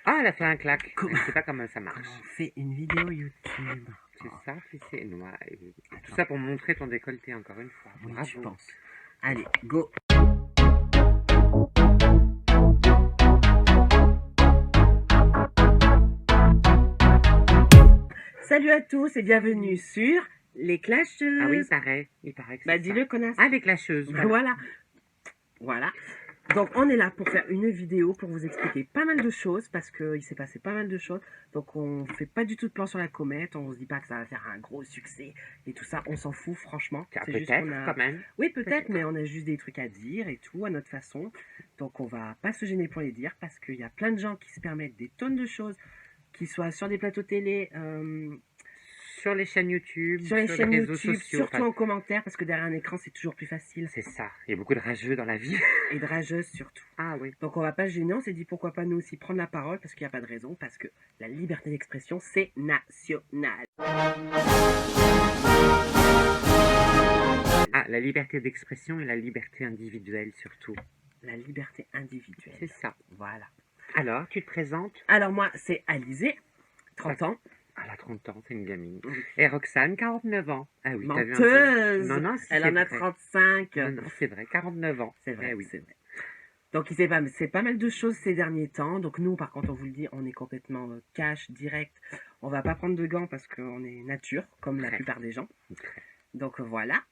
Ah, elle a fait un claque. Comment- Je sais pas comment ça marche. Comment on fait une vidéo YouTube? C'est ça, c'est noir. Tout ça pour montrer ton décolleté encore une fois. Oui, Bravo. tu penses. Allez, go. Salut à tous et bienvenue sur les clasheuses. Ah oui, il paraît que c'est Bah ça. dis-le, connasse. Ah, les clasheuses. Voilà. Voilà. Donc on est là pour faire une vidéo pour vous expliquer pas mal de choses parce qu'il s'est passé pas mal de choses. Donc on fait pas du tout de plan sur la comète, on se dit pas que ça va faire un gros succès et tout ça, on s'en fout franchement. Ah, C'est juste peut-être qu'on a... quand même. Oui peut-être, mais on a juste des trucs à dire et tout à notre façon. Donc on va pas se gêner pour les dire parce qu'il y a plein de gens qui se permettent des tonnes de choses, qu'ils soient sur des plateaux télé, Sur les chaînes YouTube, sur les chaînes réseaux YouTube, sociaux. surtout en commentaire parce que derrière un écran c'est toujours plus facile. C'est ça. Il y a beaucoup de rageux dans la vie. Et de rageuses surtout. Ah oui. Donc on va pas se gêner, on s'est dit pourquoi pas nous aussi prendre la parole parce qu'il n'y a pas de raison, parce que la liberté d'expression c'est national. Ah, la liberté d'expression et la liberté individuelle surtout. La liberté individuelle. C'est ça. Voilà. Alors, tu te présentes? Alors moi c'est Alizée, 30 ans. Elle a 30 ans, c'est une gamine. Oui. Et Roxane, 49 ans. Ah oui, t'as vu un peu? Menteuse. Non, non, si, Elle c'est en a vrai. 35. Non, non, c'est vrai, 49 ans. C'est vrai, Eh oui. c'est vrai. Donc c'est pas mal de choses ces derniers temps. Donc nous par contre on vous le dit, on est complètement cash, direct. On va pas prendre de gants parce qu'on est nature, comme la Très. plupart des gens. Très. Donc voilà.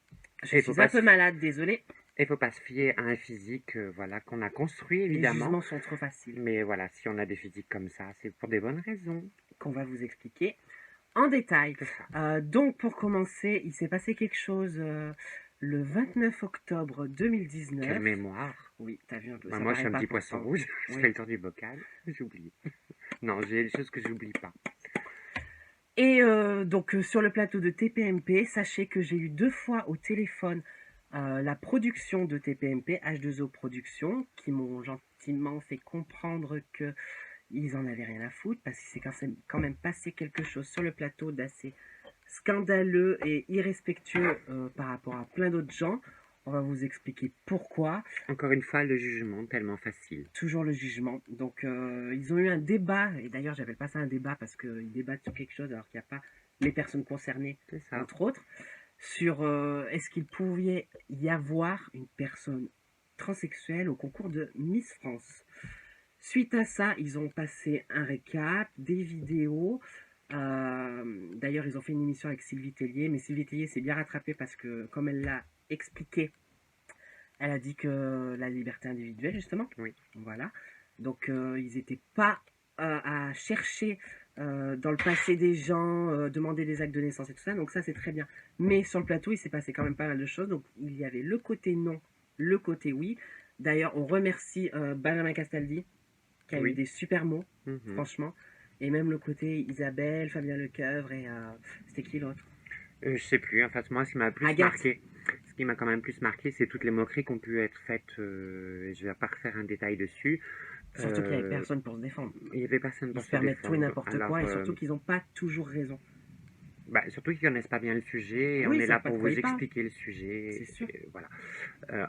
Je Et faut suis pas un peu malade, désolée. Il faut pas se fier à un physique voilà, qu'on a construit, Les évidemment. jugements sont trop faciles. Mais voilà, si on a des physiques comme ça, c'est pour des bonnes raisons. Qu'on va vous expliquer en détail. C'est ça. Donc pour commencer, il s'est passé quelque chose le 29 octobre 2019. Quelle mémoire. Oui, t'as vu un peu. Bah, ça moi, je suis paraît un pas petit poisson pourtant. rouge. Je Oui. fais le tour du bocal. J'oublie. Non, j'ai des choses que j'oublie pas. Et donc sur le plateau de TPMP, sachez que j'ai eu 2 fois au téléphone la production de TPMP, H2O Productions, qui m'ont gentiment fait comprendre que ils en avaient rien à foutre, parce qu'il s'est quand même passé quelque chose sur le plateau d'assez scandaleux et irrespectueux par rapport à plein d'autres gens. On va vous expliquer pourquoi. Encore une fois, le jugement tellement facile. Toujours le jugement. Donc ils ont eu un débat, et d'ailleurs j'appelle pas ça un débat parce qu'ils débattent sur quelque chose alors qu'il n'y a pas les personnes concernées, C'est ça. entre autres, sur est-ce qu'il pouvait y avoir une personne transsexuelle au concours de Miss France. Suite à ça, ils ont passé un récap, des vidéos. D'ailleurs, ils ont fait une émission avec Sylvie Tellier, mais Sylvie Tellier s'est bien rattrapée parce que, comme elle l'a expliqué, elle a dit que la liberté individuelle, justement. Oui. Voilà. Donc, ils n'étaient pas à chercher dans le passé des gens, demander des actes de naissance et tout ça. Donc, ça, c'est très bien. Mais sur le plateau, il s'est passé quand même pas mal de choses. Donc, il y avait le côté non, le côté oui. D'ailleurs, on remercie Benjamin Castaldi, qui a eu des super mots, franchement. Et même le côté Isabelle, Fabien Lecoeuvre et c'était qui l'autre? Je sais plus. En fait, moi, ce qui m'a plus marqué, ce qui m'a quand même plus marqué, c'est toutes les moqueries qui ont pu être faites. Je vais pas refaire un détail dessus. Surtout qu'il n'y avait personne pour se défendre. Il n'y avait personne pour se défendre. Ils se permettent tout et n'importe quoi, et surtout qu'ils n'ont pas toujours raison. Bah, surtout qu'ils connaissent pas bien le sujet, et oui, on est là pour vous expliquer le sujet. C'est sûr. Voilà.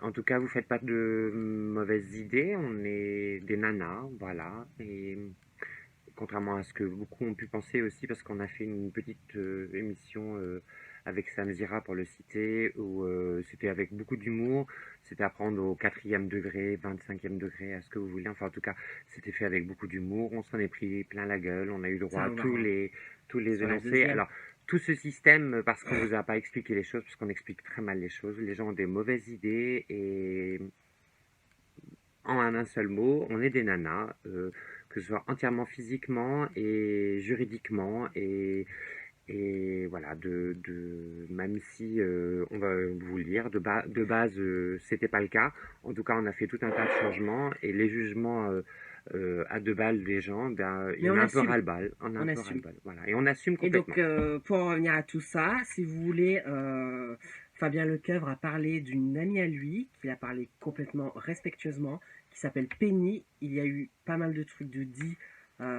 En tout cas, vous faites pas de mauvaises idées, on est des nanas, voilà. Et contrairement à ce que beaucoup ont pu penser aussi, parce qu'on a fait une petite émission avec Sam Zira pour le citer, où c'était avec beaucoup d'humour, c'était à prendre au 4e degré, 25e degré, à ce que vous voulez. Enfin, en tout cas, c'était fait avec beaucoup d'humour, on s'en est pris plein la gueule, on a eu droit à tous les énoncés. Alors, tout ce système, parce qu'on vous a pas expliqué les choses, parce qu'on explique très mal les choses, les gens ont des mauvaises idées, et en un seul mot, on est des nanas, que ce soit entièrement physiquement et juridiquement, et voilà, même si on va vous le dire, de base, c'était pas le cas. En tout cas, on a fait tout un tas de changements, et les jugements à 2 balles des gens, ben, il y en a un peu ras-le-bas. On assume. Voilà. Et on assume complètement. Et donc, pour en revenir à tout ça, si vous voulez, Fabien Lecoeuvre a parlé d'une amie à lui, qu'il a parlé complètement respectueusement, qui s'appelle Penny. Il y a eu pas mal de trucs de dit.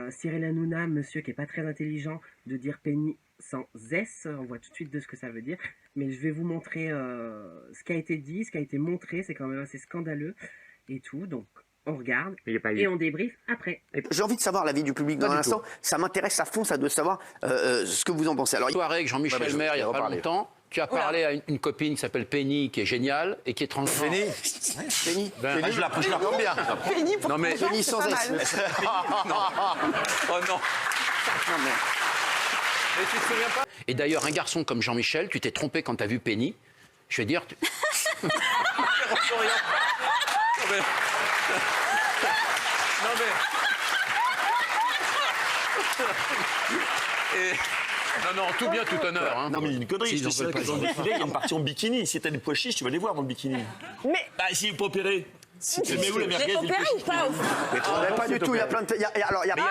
Cyril Hanouna, monsieur qui est pas très intelligent, de dire Penny sans S, on voit tout de suite de ce que ça veut dire. Mais je vais vous montrer ce qui a été dit, ce qui a été montré, c'est quand même assez scandaleux et tout. Donc on regarde Il n'y a pas et eu. on débriefe après. J'ai envie de savoir l'avis du public dans Pas un du instant. Ça m'intéresse à fond, ça, de savoir ce que vous en pensez. Alors, Soirée avec Jean-Michel Maire il n'y a pas longtemps. Tu as parlé à une copine qui s'appelle Penny, qui est géniale et qui est transgenre. Penny, Je la prends bien. Penny pour Non, mais- Transgenre, Penny c'est sans pas S. mal. Oh non. Mais tu te souviens pas? Et d'ailleurs, un garçon comme Jean-Michel, tu t'es trompé quand tu as vu Penny. Je vais dire... Non, mais... Non, mais... Non, tout bien, tout honneur. Hein. Non mais il y a une connerie, S'ils je en te veulent sais que pas, dans le défilé, il y a une partie en bikini. Si t'as des pois chiches, tu vas les voir dans le bikini. Mais Bah s'il est pas opéré. Si tu mets où la merguez, j'ai il opéré peut ou pas Mais pas du tout, il y a plein de... Alors, il y a plein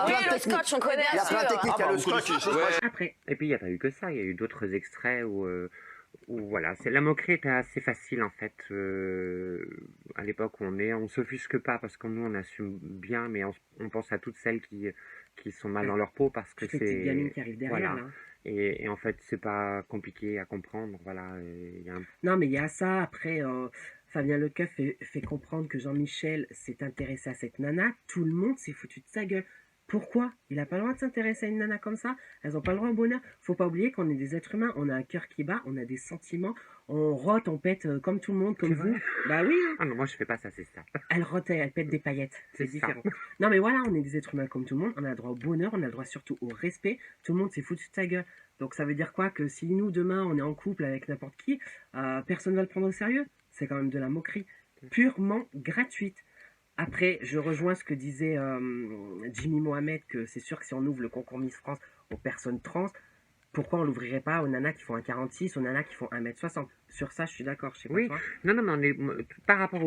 Oui, de le techniques. scotch, on connaît. Il y a plein de techniques, il y a le vous connaissez scotch. Après. Et puis il n'y a pas eu que ça, il y a eu d'autres extraits où voilà, la moquerie était assez facile en fait. À l'époque où on s'offusque pas parce que nous on assume bien, mais on pense à toutes celles qui sont mal dans leur peau parce que Toutes les petites gamines c'est qui arrivent derrière, voilà. là. Et en fait c'est pas compliqué à comprendre, voilà. Il y a Non, mais il y a ça. Après, Fabien Lecoeuf fait comprendre que Jean-Michel s'est intéressé à cette nana. Tout le monde s'est foutu de sa gueule. Pourquoi? Il n'a pas le droit de s'intéresser à une nana comme ça. Elles n'ont pas le droit au bonheur. Faut pas oublier qu'on est des êtres humains. On a un cœur qui bat, on a des sentiments. On rote, on pète comme tout le monde, comme vous. Bah oui, hein. Ah non, moi je fais pas ça, c'est ça. Elle rote, elle pète des paillettes. C'est C'est différent. Non, mais voilà, on est des êtres humains comme tout le monde. On a le droit au bonheur, on a le droit surtout au respect. Tout le monde s'est foutu de sa gueule. Donc ça veut dire quoi? Que si nous, demain, on est en couple avec n'importe qui, personne ne va le prendre au sérieux. C'est quand même de la moquerie purement gratuite. Après, je rejoins ce que disait Jimmy Mohamed, que c'est sûr que si on ouvre le concours Miss France aux personnes trans, pourquoi on l'ouvrirait pas aux nanas qui font un 46, aux nanas qui font 1m60? Sur ça, je suis d'accord, je sais pas Oui, toi. non, mais par rapport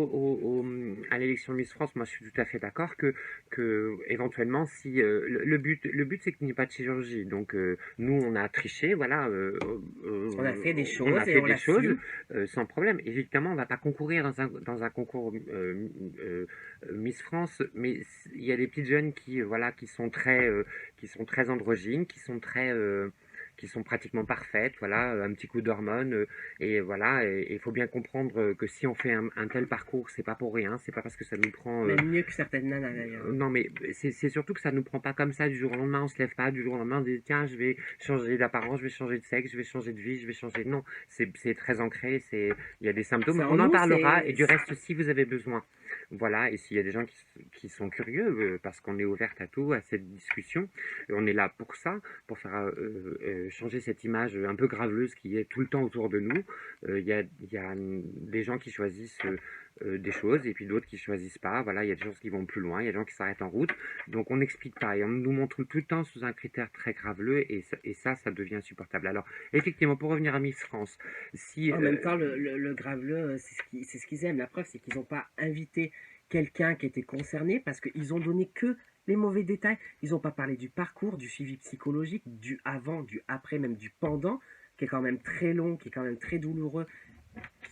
à l'élection Miss France, moi je suis tout à fait d'accord que éventuellement, si le but c'est qu'il n'y ait pas de chirurgie. Donc nous on a triché, voilà. On a fait des choses on a et fait on des choses l'assume. sans problème. Évidemment, on va pas concourir dans un concours Miss France, mais il y a des petites jeunes voilà qui sont très androgynes, qui sont pratiquement parfaites, voilà, un petit coup d'hormones, et voilà, et il faut bien comprendre que si on fait un tel parcours, c'est pas pour rien, c'est pas parce que ça nous prend... Même mieux que certaines nanas d'ailleurs. non, mais c'est surtout que ça nous prend pas comme ça du jour au lendemain, on se lève pas du jour au lendemain, on dit tiens, je vais changer d'apparence, je vais changer de sexe, je vais changer de vie, je vais changer... Non, c'est très ancré, il y a des symptômes, Ça, on en nous, parlera, c'est- et du reste, si vous avez besoin. Voilà, et s'il y a des gens qui sont curieux, parce qu'on est ouverte à tout, à cette discussion, on est là pour ça, pour faire changer cette image un peu graveleuse qui est tout le temps autour de nous. Il y a des gens qui choisissent des choses et puis d'autres qui choisissent pas. Voilà, il y a des choses qui vont plus loin, il y a des gens qui s'arrêtent en route. Donc on n'explique pas et on nous montre tout le temps sous un critère très graveleux et ça devient insupportable. Alors effectivement, pour revenir à Miss France, si En même temps, le graveleux, c'est ce qu'ils aiment. La preuve, c'est qu'ils n'ont pas invité quelqu'un qui était concerné parce qu'ils ont donné que les mauvais détails. Ils n'ont pas parlé du parcours, du suivi psychologique, du avant, du après, même du pendant, qui est quand même très long, qui est quand même très douloureux,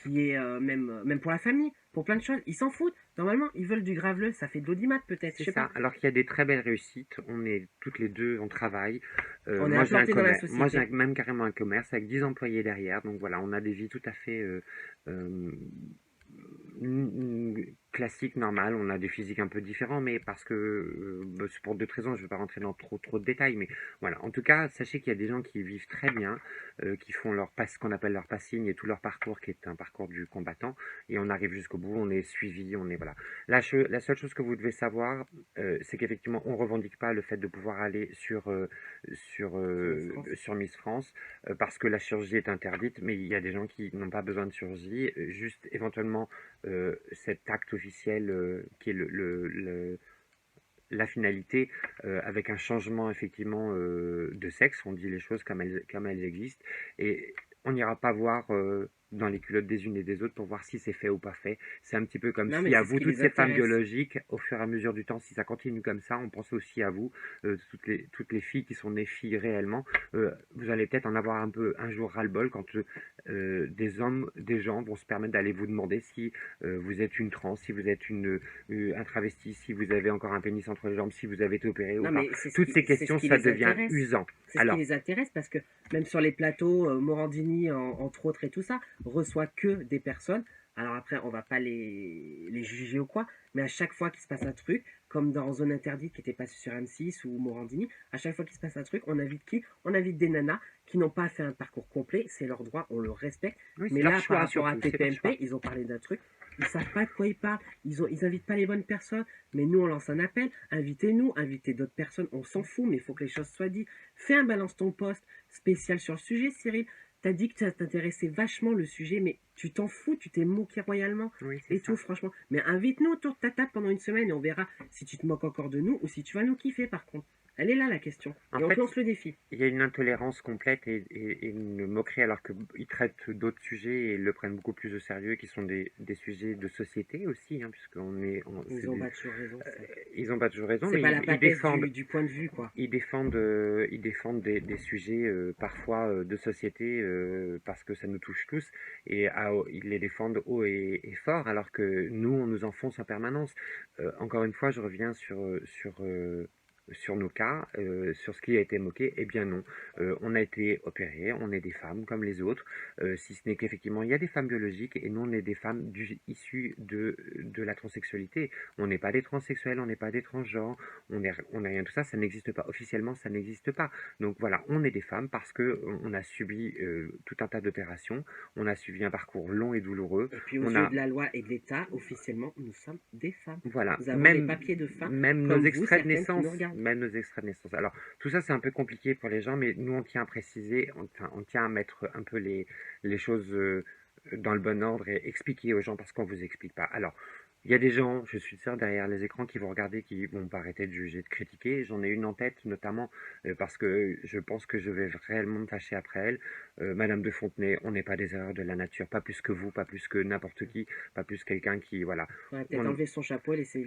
qui est même pour la famille, pour plein de choses. Ils s'en foutent. Normalement, ils veulent du graveleux. Ça fait de l'audimat peut-être, je c'est sais pas. ça. Alors qu'il y a des très belles réussites. On est toutes les deux, on travaille. On est Moi, j'ai un implantés dans la commerce. Moi, j'ai société. même carrément un commerce avec 10 employés derrière. Donc voilà, on a des vies tout à fait classiques, normales. On a des physiques un peu différents, mais parce que c'est pour d'autres raisons. Je ne vais pas rentrer dans trop de détails, mais voilà. En tout cas, sachez qu'il y a des gens qui vivent très bien, qui font ce qu'on appelle leur passing et tout leur parcours, qui est un parcours du combattant, et on arrive jusqu'au bout. On est suivi, on est voilà. La seule chose que vous devez savoir, c'est qu'effectivement, on revendique pas le fait de pouvoir aller sur Miss France, parce que la chirurgie est interdite, mais il y a des gens qui n'ont pas besoin de chirurgie, juste éventuellement cet acte officiel qui est la finalité, avec un changement effectivement de sexe, on dit les choses comme elles existent, et on n'ira pas voir dans les culottes des unes et des autres pour voir si c'est fait ou pas fait. C'est un petit peu comme Non, si mais à c'est ce vous, qui toutes les ces femmes intéresse. biologiques, au fur et à mesure du temps, si ça continue comme ça, on pense aussi à vous, toutes les filles qui sont nées filles réellement, vous allez peut-être en avoir un jour ras-le-bol quand des gens vont se permettre d'aller vous demander si vous êtes une trans, si vous êtes un travesti, si vous avez encore un pénis entre les jambes, si vous avez été opéré ou Non, pas. mais c'est ce Toutes qui- ces c'est ce questions, qui ça les devient intéresse. usant. C'est ce Alors, qui les intéresse parce que même sur les plateaux, Morandini, entre autres et tout ça, reçoit que des personnes Alors après, on va pas les juger ou quoi, mais à chaque fois qu'il se passe un truc, comme dans Zone Interdite qui était passé sur M6 ou Morandini, à chaque fois qu'il se passe un truc, on invite qui? On invite des nanas qui n'ont pas fait un parcours complet, c'est leur droit, on le respecte. Oui, Mais c'est leur là, par choix rapport à surtout, c'est leur choix. TPMP, ils ont parlé d'un truc, ils savent pas de quoi ils parlent, ils invitent pas les bonnes personnes, mais nous on lance un appel, invitez-nous, invitez d'autres personnes, on s'en fout, mais il faut que les choses soient dites. Fais un balance ton poste spécial sur le sujet, Cyril. T'as dit que ça t'intéressait vachement le sujet, mais tu t'en fous, tu t'es moqué royalement Oui, c'est et ça. tout, franchement. Mais invite-nous autour de ta table pendant une semaine et on verra si tu te moques encore de nous ou si tu vas nous kiffer par contre. Elle est là la question. En Et on fait, te lance le défi. il y a une intolérance complète et une moquerie alors qu'ils traitent d'autres sujets et le prennent beaucoup plus au sérieux, qui sont des sujets de société aussi, hein, puisqu'on est, c'est Ils ont des- pas toujours raison. ils ont pas toujours raison, C'est mais pas la ils papesse défendent, du point de vue, quoi. ils défendent des sujets parfois de société parce que ça nous touche tous et ils les défendent haut et fort alors que nous on nous enfonce en permanence. Encore une fois, je reviens sur nos cas, sur ce qui a été moqué. Eh bien non, on a été opérés, on est des femmes comme les autres, si ce n'est qu'effectivement il y a des femmes biologiques et nous on est des femmes issues de la transsexualité. On n'est pas des transsexuels, on n'est pas des transgenres, on est rien de tout ça, ça n'existe pas. Officiellement, ça n'existe pas. Donc voilà, on est des femmes parce que on a subi tout un tas d'opérations, on a suivi un parcours long et douloureux. Et puis aux On yeux a, de la loi et de l'État, officiellement, nous sommes des femmes. voilà, Nous avons des papiers de femmes, comme vous, certaines qui nous regardent. même nos extraits de naissance. Alors, tout ça, c'est un peu compliqué pour les gens, mais nous, on tient à préciser, on tient à mettre un peu les choses dans le bon ordre et expliquer aux gens parce qu'on vous explique pas. Alors, il y a des gens, je suis sûr, derrière les écrans qui vont regarder, qui vont pas arrêter de juger, de critiquer. J'en ai une en tête, notamment parce que je pense que je vais réellement me fâcher après elle. Madame de Fontenay, on n'est pas des erreurs de la nature, pas plus que vous, pas plus que n'importe qui, pas plus quelqu'un qui, voilà. On va peut-être On- enlever son chapeau et laisser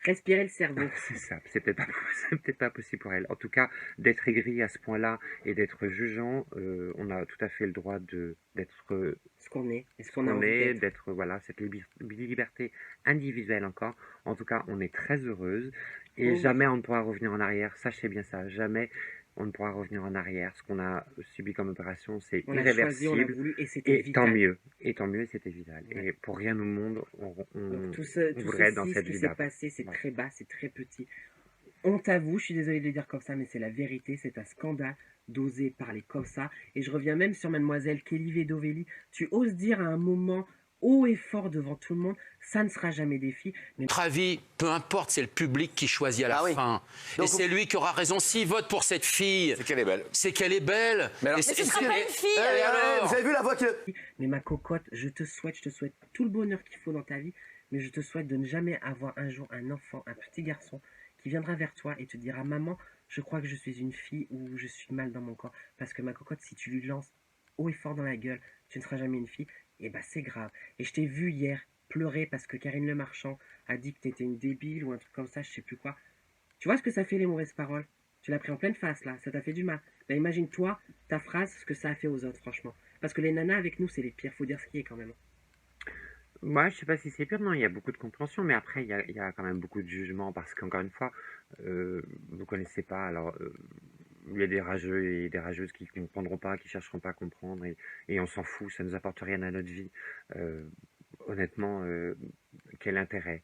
respirer le cerveau. C'est ça, c'est peut-être pas, c'est peut-être pas possible pour elle. En tout cas, d'être aigri à ce point-là et d'être jugeant, on a tout à fait le droit d'être Ce qu'on est, et ce ce qu'on a qu'on envie est, d'être. d'être, voilà, cette liberté individuelle encore. En tout cas, on est très heureuse et Oh. jamais on ne pourra revenir en arrière. Sachez bien ça, jamais on ne pourra revenir en arrière. Ce qu'on a subi comme opération, c'est On l'a choisi, on l'a irréversible. voulu et c'était Et tant vital. mieux, et tant mieux, c'était vital. Ouais. Et pour rien au monde, Donc tout on voudrait être dans ceci, ce cette qui s'est vie-là. passé, c'est Ouais. très bas, c'est très petit. Honte à vous, je suis désolée de le dire comme ça, mais c'est la vérité, c'est un scandale d'oser parler comme ça. Et je reviens même sur mademoiselle Kelly Vedovelli. Tu oses dire à un moment haut et fort devant tout le monde, ça ne sera jamais des filles. Mais Notre avis, peu importe, c'est le public qui choisit à la Ah oui. fin. Donc, et c'est lui qui aura raison. S'il vote pour cette fille, C'est qu'elle est belle. c'est qu'elle est belle. Mais alors- Et c'est- Mais Ce sera pas une fille. Et alors vous avez vu la voix que... Mais ma cocotte, je te souhaite tout le bonheur qu'il faut dans ta vie, mais je te souhaite de ne jamais avoir un jour un enfant, un petit garçon, qui viendra vers toi et te dira, maman, je crois que je suis une fille ou je suis mal dans mon corps. Parce que ma cocotte, si tu lui lances haut et fort dans la gueule, tu ne seras jamais une fille, et bah c'est grave. Et je t'ai vu hier pleurer parce que Karine Le Marchand a dit que t'étais une débile ou un truc comme ça, je sais plus quoi. Tu vois ce que ça fait les mauvaises paroles? Tu l'as pris en pleine face là, ça t'a fait du mal. Bah, imagine-toi, ta phrase, ce que ça a fait aux autres, franchement. Parce que les nanas avec nous, c'est les pires, faut dire ce qui est quand même. Moi, je sais pas si c'est pire, non, il y a beaucoup de compréhension, mais après, il y a quand même beaucoup de jugement, parce qu'encore une fois, vous connaissez pas, alors, il y a des rageux et des rageuses qui ne comprendront pas, qui chercheront pas à comprendre, et on s'en fout, ça nous apporte rien à notre vie. Honnêtement, quel intérêt?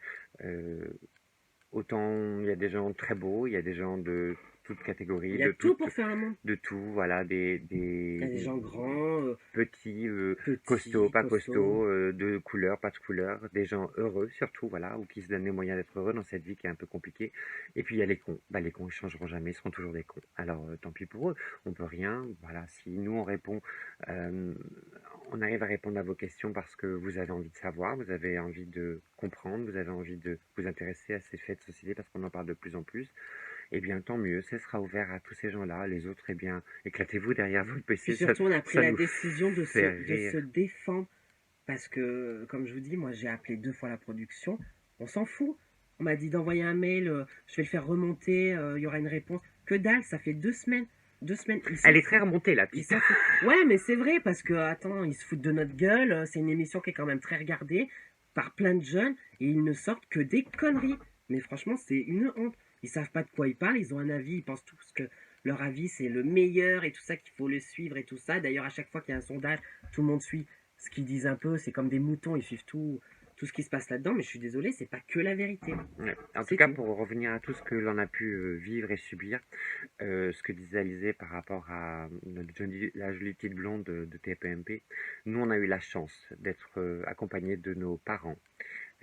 Autant, il y a des gens très beaux, il y a des gens de toute catégorie, Il y a de tout pour faire un monde. de tout, voilà, Il y a des gens grands, petits, petits, costauds, pas costauds. costauds, de couleur, pas de couleur, des gens heureux surtout, voilà, ou qui se donnent les moyens d'être heureux dans cette vie qui est un peu compliquée. Et puis il y a les cons. Bah, les cons, ils changeront jamais, ils seront toujours des cons. Alors tant pis pour eux, on peut rien. Voilà, si nous on répond, on arrive à répondre à vos questions parce que vous avez envie de savoir, vous avez envie de comprendre, vous avez envie de vous intéresser à ces faits de société parce qu'on en parle de plus en plus. Eh bien, tant mieux, ce sera ouvert à tous ces gens-là. Les autres, eh bien, éclatez-vous derrière votre PC. Puis surtout, on a pris ça la nous décision de fait de rire. se défendre. Parce que, comme je vous dis, moi j'ai appelé 2 fois la production. On s'en fout. On m'a dit d'envoyer un mail, je vais le faire remonter, il y aura une réponse. Que dalle, ça fait 2 semaines. 2 semaines. Elle est très remontée, la Ils petite. s'en foutent. Ouais, mais c'est vrai, parce que, attends, ils se foutent de notre gueule. C'est une émission qui est quand même très regardée par plein de jeunes et ils ne sortent que des conneries. Mais franchement, c'est une honte. Ils savent pas de quoi ils parlent, ils ont un avis, ils pensent tous que leur avis c'est le meilleur et tout ça, qu'il faut le suivre et tout ça. D'ailleurs, à chaque fois qu'il y a un sondage, tout le monde suit ce qu'ils disent un peu, c'est comme des moutons, ils suivent tout ce qui se passe là-dedans, mais je suis désolée, c'est pas que la vérité. Ouais. En tout C'est cas, tout. pour revenir à tout ce que l'on a pu vivre et subir, ce que disait Alizé par rapport à la jolie petite blonde de TPMP, nous, on a eu la chance d'être accompagnés de nos parents,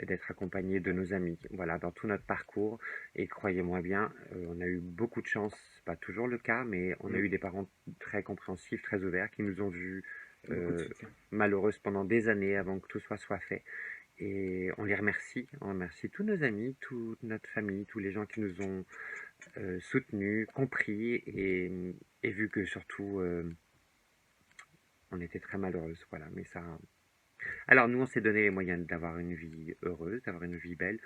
d'être accompagnés de nos amis, voilà, dans tout notre parcours. Et croyez-moi bien, on a eu beaucoup de chance, c'est pas toujours le cas, mais on a eu des parents très compréhensifs, très ouverts, qui nous ont vus Beaucoup de soutien. malheureuses pendant des années avant que tout soit fait. Et on les remercie, on remercie tous nos amis, toute notre famille, tous les gens qui nous ont soutenus, compris et vu que surtout on était très malheureuses, voilà. Mais ça. Alors nous, on s'est donné les moyens d'avoir une vie heureuse, d'avoir une vie belle.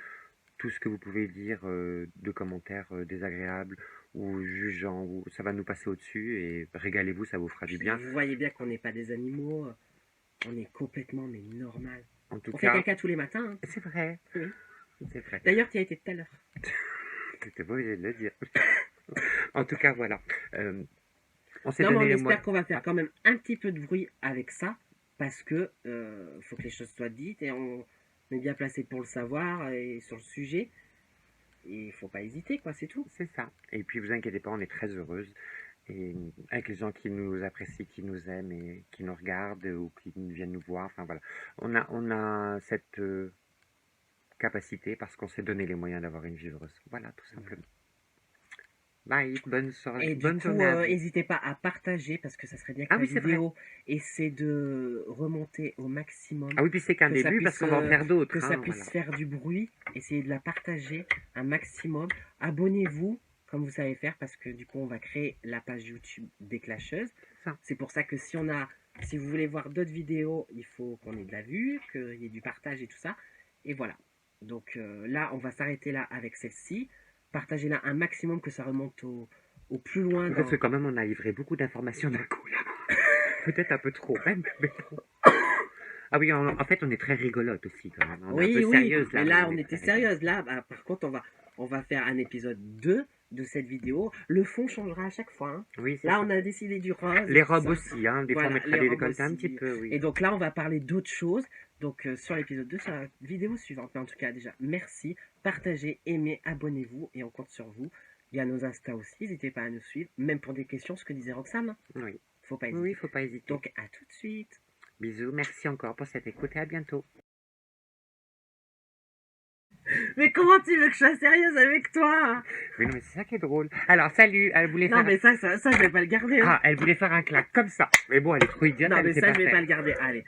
Tout ce que vous pouvez dire de commentaires désagréables ou jugeants, ça va nous passer au-dessus et régalez-vous, ça vous fera du Puis bien. vous voyez bien qu'on n'est pas des animaux, on est complètement mais normal. En tout On fait cas, caca tous les matins. Hein. c'est vrai, Oui. c'est vrai. D'ailleurs, tu y as été tout à l'heure. C'était pas obligé de le dire. En tout cas, voilà. On s'est Non, mais on donné les espère moyens. qu'on va faire quand même un petit peu de bruit avec ça, parce que faut que les choses soient dites et on est bien placé pour le savoir et sur le sujet. Et il faut pas hésiter, quoi, c'est tout. C'est ça. Et puis, vous inquiétez pas, on est très heureuse. Et avec les gens qui nous apprécient, qui nous aiment et qui nous regardent ou qui viennent nous voir. Enfin, voilà. On a cette capacité parce qu'on s'est donné les moyens d'avoir une vie heureuse. Voilà, tout simplement. Bye, bonne soirée. Et du Bonne coup, journée à vous. n'hésitez pas à partager, parce que ça serait bien que Ah la oui, c'est vrai. vidéo essaie de remonter au maximum. Ah oui, puis c'est qu'un Que ça début parce puisse, qu'on va en faire d'autres. que ça hein, puisse voilà. faire du bruit, essayez de la partager un maximum. Abonnez-vous, comme vous savez faire, parce que du coup, on va créer la page YouTube des Clasheuses. Ça. C'est pour ça que si vous voulez voir d'autres vidéos, il faut qu'on ait de la vue, qu'il y ait du partage et tout ça. Et voilà. Donc là, on va s'arrêter là avec celle-ci. Partagez-la un maximum, que ça remonte au plus loin. Parce que quand même, on a livré beaucoup d'informations d'un coup. Là. Peut-être un peu trop, même. Mais trop. Ah oui, en fait, on est très rigolote aussi quand même. On est un peu sérieuse là. mais là, mais on est était très rigolote. sérieuse. Là, bah, par contre, on va faire un épisode 2 de cette vidéo. Le fond changera à chaque fois. Hein. Oui, c'est Là, ça. on a décidé du rose. Les tout robes ça. aussi, hein. Des fois, on Voilà, mettra les les robes décolletés un aussi. petit peu, oui. Et donc là, on va parler d'autres choses. Donc sur l'épisode 2, sur la vidéo suivante. Mais en tout cas, déjà, merci. Partagez, aimez, abonnez-vous. Et on compte sur vous. Il y a nos Insta aussi. N'hésitez pas à nous suivre. Même pour des questions, ce que disait Roxane. Oui, Faut pas hésiter. oui, faut pas hésiter. Donc à tout de suite. Bisous, merci encore pour cette écoute et à bientôt. Mais comment tu veux que je sois sérieuse avec toi? Oui, non, mais c'est ça qui est drôle. Alors, salut, elle voulait Non, faire... mais ça, je vais pas le garder. Hein. Ah, elle voulait faire un clap comme ça. Mais bon, elle est trop idiote, Non, elle mais sait ça, pas je vais faire. pas le garder. Allez.